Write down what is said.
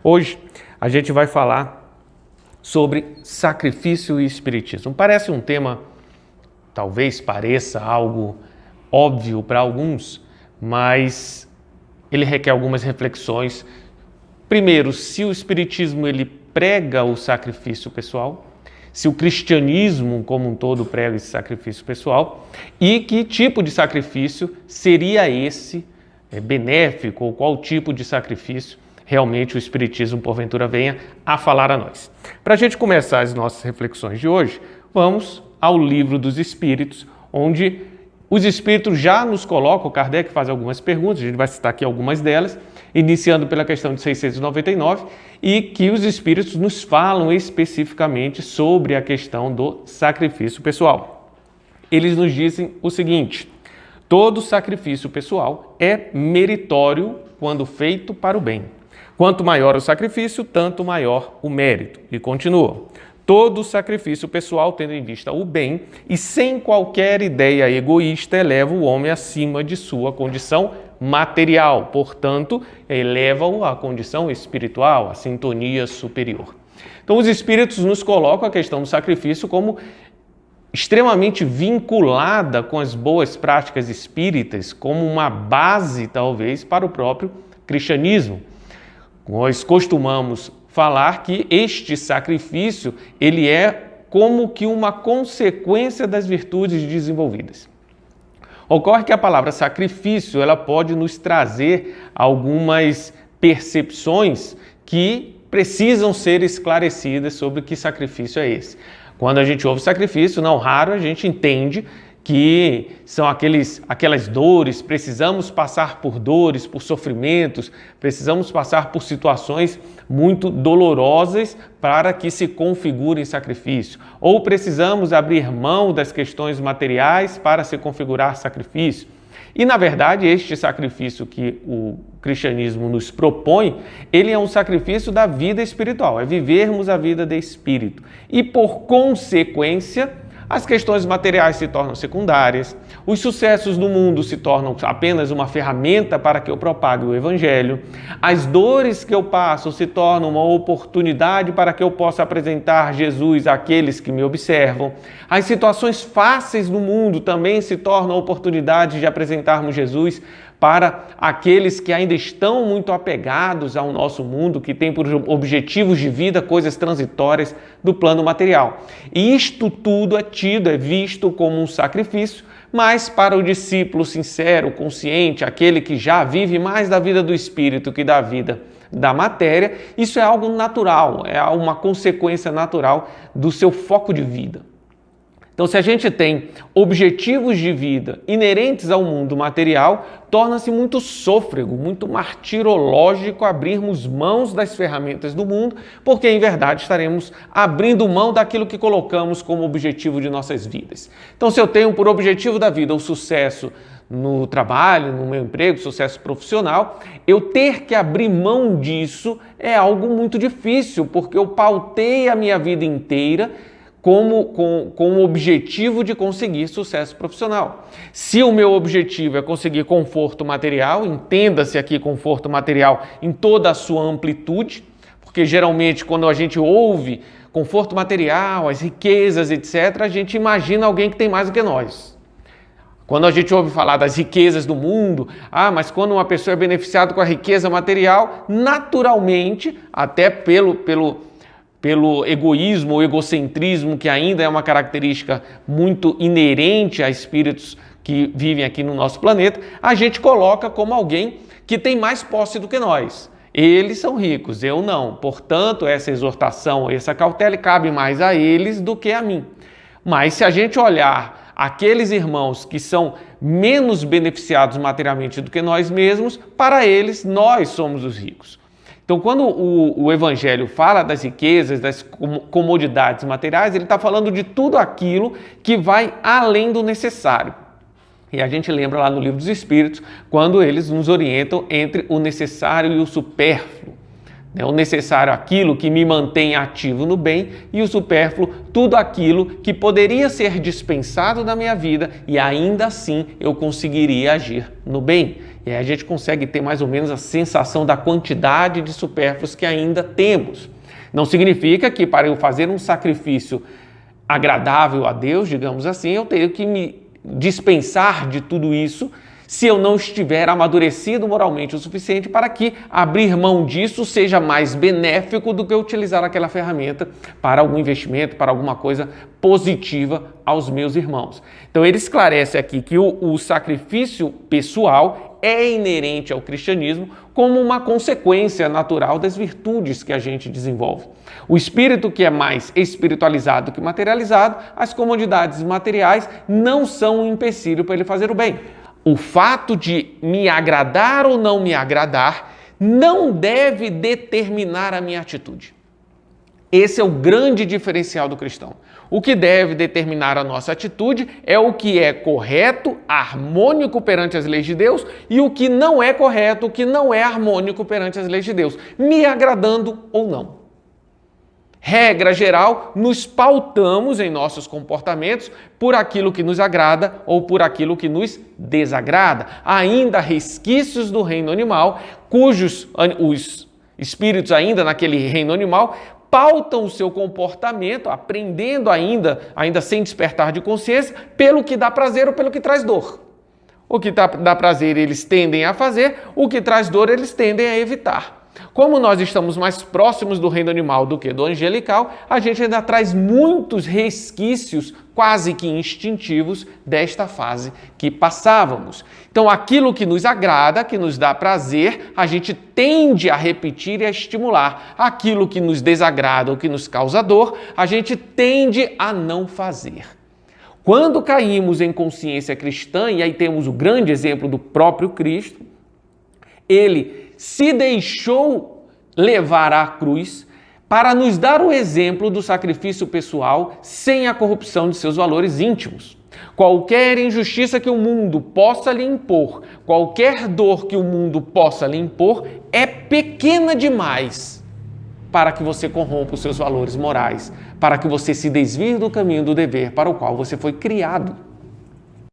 Hoje a gente vai falar sobre sacrifício e espiritismo. Parece um tema, talvez pareça algo óbvio para alguns, mas ele requer algumas reflexões. Primeiro, se o espiritismo ele prega o sacrifício pessoal, se o cristianismo como um todo prega esse sacrifício pessoal, e que tipo de sacrifício seria esse benéfico, ou qual tipo de sacrifício realmente o espiritismo porventura venha a falar a nós. Para a gente começar as nossas reflexões de hoje, vamos ao Livro dos Espíritos, onde os Espíritos já nos colocam, Kardec faz algumas perguntas, a gente vai citar aqui algumas delas, iniciando pela questão de 699, e que os Espíritos nos falam especificamente sobre a questão do sacrifício pessoal. Eles nos dizem o seguinte: todo sacrifício pessoal é meritório quando feito para o bem. Quanto maior o sacrifício, tanto maior o mérito. E continua: todo sacrifício pessoal, tendo em vista o bem e sem qualquer ideia egoísta, eleva o homem acima de sua condição material, portanto, eleva-o à condição espiritual, à sintonia superior. Então, os Espíritos nos colocam a questão do sacrifício como extremamente vinculada com as boas práticas espíritas, como uma base, talvez, para o próprio cristianismo. Nós costumamos falar que este sacrifício ele é como que uma consequência das virtudes desenvolvidas. Ocorre que a palavra sacrifício ela pode nos trazer algumas percepções que precisam ser esclarecidas sobre que sacrifício é esse. Quando a gente ouve sacrifício, não raro a gente entende que são aquelas dores, precisamos passar por dores, por sofrimentos, precisamos passar por situações muito dolorosas para que se configure em sacrifício. Ou precisamos abrir mão das questões materiais para se configurar sacrifício. E, na verdade, este sacrifício que o cristianismo nos propõe, ele é um sacrifício da vida espiritual, é vivermos a vida de espírito. E, por consequência, as questões materiais se tornam secundárias, os sucessos do mundo se tornam apenas uma ferramenta para que eu propague o Evangelho, as dores que eu passo se tornam uma oportunidade para que eu possa apresentar Jesus àqueles que me observam, as situações fáceis do mundo também se tornam oportunidade de apresentarmos Jesus para aqueles que ainda estão muito apegados ao nosso mundo, que tem por objetivos de vida coisas transitórias do plano material. E isto tudo é visto como um sacrifício, mas para o discípulo sincero, consciente, aquele que já vive mais da vida do espírito que da vida da matéria, isso é algo natural, é uma consequência natural do seu foco de vida. Então, se a gente tem objetivos de vida inerentes ao mundo material, torna-se muito sôfrego, muito martirológico abrirmos mãos das ferramentas do mundo, porque, em verdade, estaremos abrindo mão daquilo que colocamos como objetivo de nossas vidas. Então, se eu tenho por objetivo da vida o sucesso no trabalho, no meu emprego, sucesso profissional, eu ter que abrir mão disso é algo muito difícil, porque eu pautei a minha vida inteira com o objetivo de conseguir sucesso profissional. Se o meu objetivo é conseguir conforto material, entenda-se aqui conforto material em toda a sua amplitude, porque geralmente quando a gente ouve conforto material, as riquezas, etc., a gente imagina alguém que tem mais do que nós. Quando a gente ouve falar das riquezas do mundo, mas quando uma pessoa é beneficiada com a riqueza material, naturalmente, até pelo egoísmo ou egocentrismo, que ainda é uma característica muito inerente a espíritos que vivem aqui no nosso planeta, a gente coloca como alguém que tem mais posse do que nós. Eles são ricos, eu não. Portanto, essa exortação, essa cautela cabe mais a eles do que a mim. Mas se a gente olhar aqueles irmãos que são menos beneficiados materialmente do que nós mesmos, para eles nós somos os ricos. Então, quando o Evangelho fala das riquezas, das comodidades materiais, ele está falando de tudo aquilo que vai além do necessário. E a gente lembra lá no Livro dos Espíritos, quando eles nos orientam entre o necessário e o supérfluo. né? O necessário, aquilo que me mantém ativo no bem, e o supérfluo, tudo aquilo que poderia ser dispensado da minha vida e ainda assim eu conseguiria agir no bem. E aí a gente consegue ter mais ou menos a sensação da quantidade de supérfluos que ainda temos. Não significa que para eu fazer um sacrifício agradável a Deus, digamos assim, eu tenho que me dispensar de tudo isso se eu não estiver amadurecido moralmente o suficiente para que abrir mão disso seja mais benéfico do que utilizar aquela ferramenta para algum investimento, para alguma coisa positiva aos meus irmãos. Então ele esclarece aqui que o sacrifício pessoal é inerente ao cristianismo como uma consequência natural das virtudes que a gente desenvolve. O espírito que é mais espiritualizado que materializado, as comodidades materiais não são um empecilho para ele fazer o bem. O fato de me agradar ou não me agradar não deve determinar a minha atitude. Esse é o grande diferencial do cristão. O que deve determinar a nossa atitude é o que é correto, harmônico perante as leis de Deus, e o que não é correto, o que não é harmônico perante as leis de Deus, me agradando ou não. Regra geral, nos pautamos em nossos comportamentos por aquilo que nos agrada ou por aquilo que nos desagrada. Há ainda resquícios do reino animal, cujos os espíritos ainda naquele reino animal pautam o seu comportamento, aprendendo ainda sem despertar de consciência, pelo que dá prazer ou pelo que traz dor. O que dá prazer eles tendem a fazer, o que traz dor eles tendem a evitar. Como nós estamos mais próximos do reino animal do que do angelical, a gente ainda traz muitos resquícios quase que instintivos desta fase que passávamos. Então, aquilo que nos agrada, que nos dá prazer, a gente tende a repetir e a estimular. Aquilo que nos desagrada ou que nos causa dor, a gente tende a não fazer. Quando caímos em consciência cristã, e aí temos o grande exemplo do próprio Cristo, ele se deixou levar à cruz para nos dar o exemplo do sacrifício pessoal sem a corrupção de seus valores íntimos. Qualquer injustiça que o mundo possa lhe impor, qualquer dor que o mundo possa lhe impor, é pequena demais para que você corrompa os seus valores morais, para que você se desvie do caminho do dever para o qual você foi criado.